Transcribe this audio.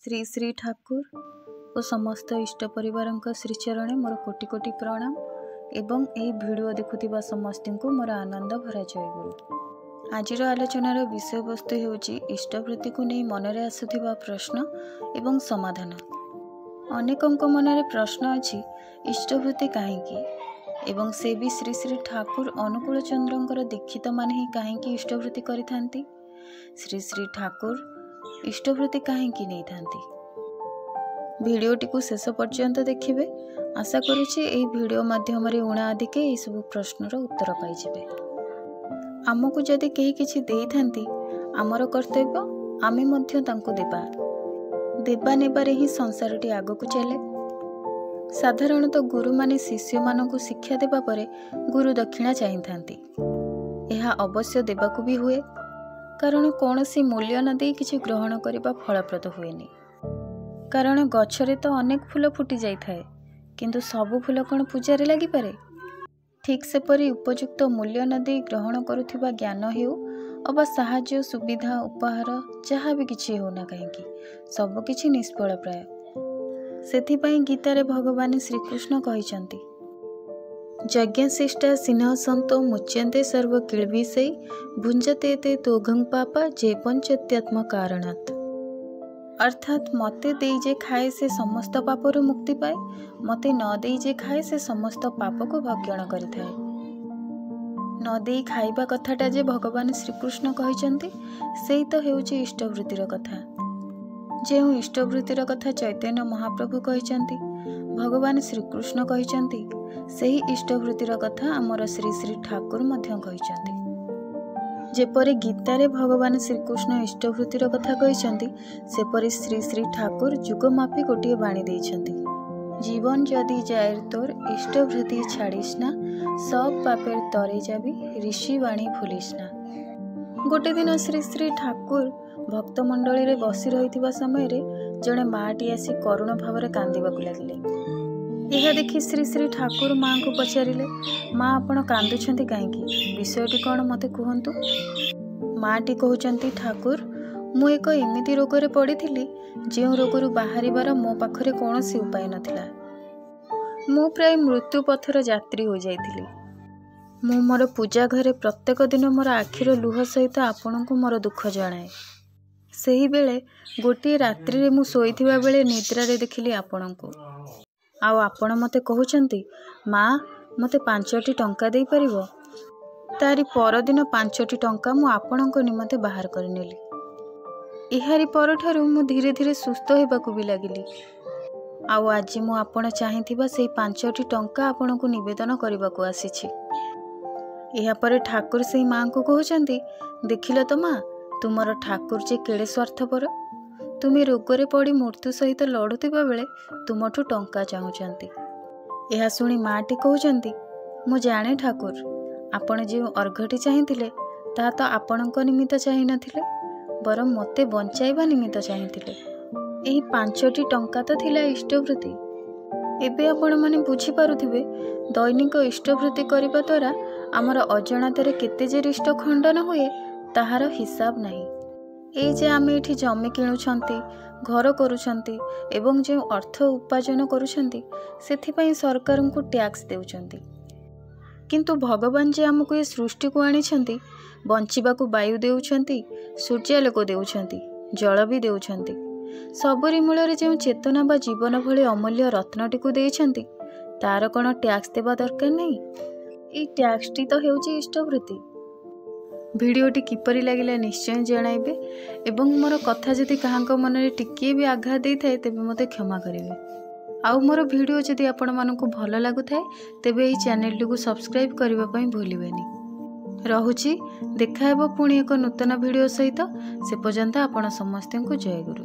श्री श्री ठाकुर और समस्त इष्ट परिवार श्रीचरण मोर कोटि कोटि प्रणाम एवं यह वीडियो देखुवा समस्त को मोर आनंद भरा जयगुरु। आज आलोचनार विषय वस्तु होची इष्टवृत्ति को नहीं मनरे आसुथिबा प्रश्न एवं समाधान। अनेकों मनरे प्रश्न अछि इष्टवृत्ति काहेकि एवं से भी श्री श्री ठाकुर अनुकूल चंद्रंकर दीक्षित माने ही काहेकि इष्टवृत्ति करिथांती। श्री श्री ठाकुर इष्टवृत्ति काहेकि नहीं थांती। भिडियोटी को शेष पर्यंत देखिए। आशा करुछि एही भिडियो माध्यम रे उणा आदि के एही सब प्रश्नर उत्तर पाइजिबे। आमको जदि केही किछि देइथांती आमर कर्तव्य आमे मध्य तांको देबा नेबारे ही संसारटी आगकु चले। साधारणतः गुरु माने शिष्य मानकु शिक्षा देबा परे गुरु दक्षिणा चाहिथांती। एहा अवश्य देबाकु भी हुए, कारण कौनसी मूल्य न दे किछि ग्रहण करिबा फलप्रद हुएनी। कारण गछरे तो अनेक फूल फुटी जाई थाए, किंतु सबु फूल कौन पूजारे लगी पारे। ठीक सेपरि उपयुक्त मूल्य न दे ग्रहण करुथिबा ज्ञान हेउ अबा साहाय्य सुविधा उपहार जहाँ भी किछि हो ना कहीं सब किछि निष्फल प्राय। सेथिपाई गीतारे भगवान श्रीकृष्ण कहिसंती यज्ञशिष्टा सिन्ह संतो मुच्यन्ते सर्व किलबिषै भुंजते ते तोघं पापा जे पंचत्यात्म कारणात्। अर्थात मते देई जे खाए से समस्त पापर मुक्ति पाए, मते न देई जे खाए से समस्त पाप को भक्षण करिथाए। न देई खाइबा कथाटा जे भगवान श्रीकृष्ण कहिसंती सेई तो हेउची इष्टवृत्तिर कथा। जेउ इष्टवृत्तिर कथा चैतन्य महाप्रभु कहिसंती, भगवान श्रीकृष्ण कहिसंती, सेही इष्टवृत्तिर कथा आमर श्री श्री ठाकुर मध्य कहिसंती। जेपरि गीतारे भगवान श्रीकृष्ण इष्टवृत्तिर कथा कहिसंती, सेपरि श्री श्री ठाकुर जुगमापी गोटे बाणी देइछंती। जीवन जदि जाएर तोर इष्टवृत्ति छाड़िसना सब पापेर तरे जाबी ऋषि वाणी भूलिसना। गोटे दिन श्री श्री ठाकुर भक्त मंडली रे बसी रहिथिबा समय रे जणे माटी आसी करुण भाव कांदिबाकु लागिले। यह देखि श्री श्री ठाकुर माँ को पचारिले, माँ आपण कांदुछंती काहेकि, विषयटी कौन मते कहंतु। माँटी कहउचंती, ठाकुर मु एक एमिति रोगरे पड़िथिली जे रोगरु बाहरिबार मो पाखरे कौनसी उपाय नथिला। मु प्राय मृत्यु पथर यात्री हो जाइथिली। मु मोर पूजा घरे प्रत्येक दिन मोर आखिर लुह सहित आपणको मोर दुख जणाए। सेही बेले गोटे रात्रि रे मु सोइथिबा बेले निद्रा रे देखिली आपणको। आउ आपण मते कहउचंती, माँ मते 5टी टंका देई परिबो। तारी परदिन 5टी टंका मु आपणको निमते बाहर करनेली। इहारी परठारु मु धीरे धीरे सुस्थ हेबाकु भी लागिली। आउ आज मु आपण चाहिथिबा सेई 5टी टंका आपणको निवेदन करबाकू आसीछि। एहा परे ठाकुर सेई माँ को कहउचंती, देखिल तो माँ तुमर ठाकुर जे केड़े स्वार्थपर। तुमे रोगरे पड़ी मृत्यु सहित लड़ुथिबा बेले तुमठु टंका चाहुचंती। एहा सुनी माँटी कहउचंती, मु जाने ठाकुर आपण जे अर्घटी चाहिथिले ता तो आपणक निमित्त चाहि नथिले, बरं मते बंचाइबा निमित्त चाहिथिले। एही 5टी टंका तो थिला इष्टवृत्ति। एबे आपण माने बुझी पारुथिबे दैनिक इष्टवृत्ति करिबा द्वारा आमर अजणातारे केते जे इष्ट खंडन हुए ताहार हिसाब नाही। ए जे आमे एठी जमी किणुछंती, घर करूछंती एवं जे अर्थ उपार्जन करूछंती सेथिपाई सरकार को टैक्स देउछंती। किंतु भगवान जे आमको ए सृष्टि को आनिछंती, बंचिबाकू वायु देउछंती, सूर्यालोक देउछंती, जल भी देउछंती। सबरी मूलरे जे चेतना बा जीवन भली अमूल्य रत्नटी को देइछंती तार कोन टैक्स देबा दरकार नहीं। ए टैक्सटी तो हेउची इष्टवृत्ति। भिडियोटी किपरि लागिला निश्चय जणाइबे एवं मोर कथा जदि काहांको मनरे टिकिए भी आघात देई थाए तेबे मते क्षमा करिवे। आउ मोर भिडियो जदि आपण मानकु भल लागु थाए तेबे एई चैनल को सब्सक्राइब करबा पई भूलिबेनी। रहुची, देखा हेबो पुणी एक नूतन भिडियो सहित। से पर्यंत आपण समस्तଙ୍କୁ जय गुरु।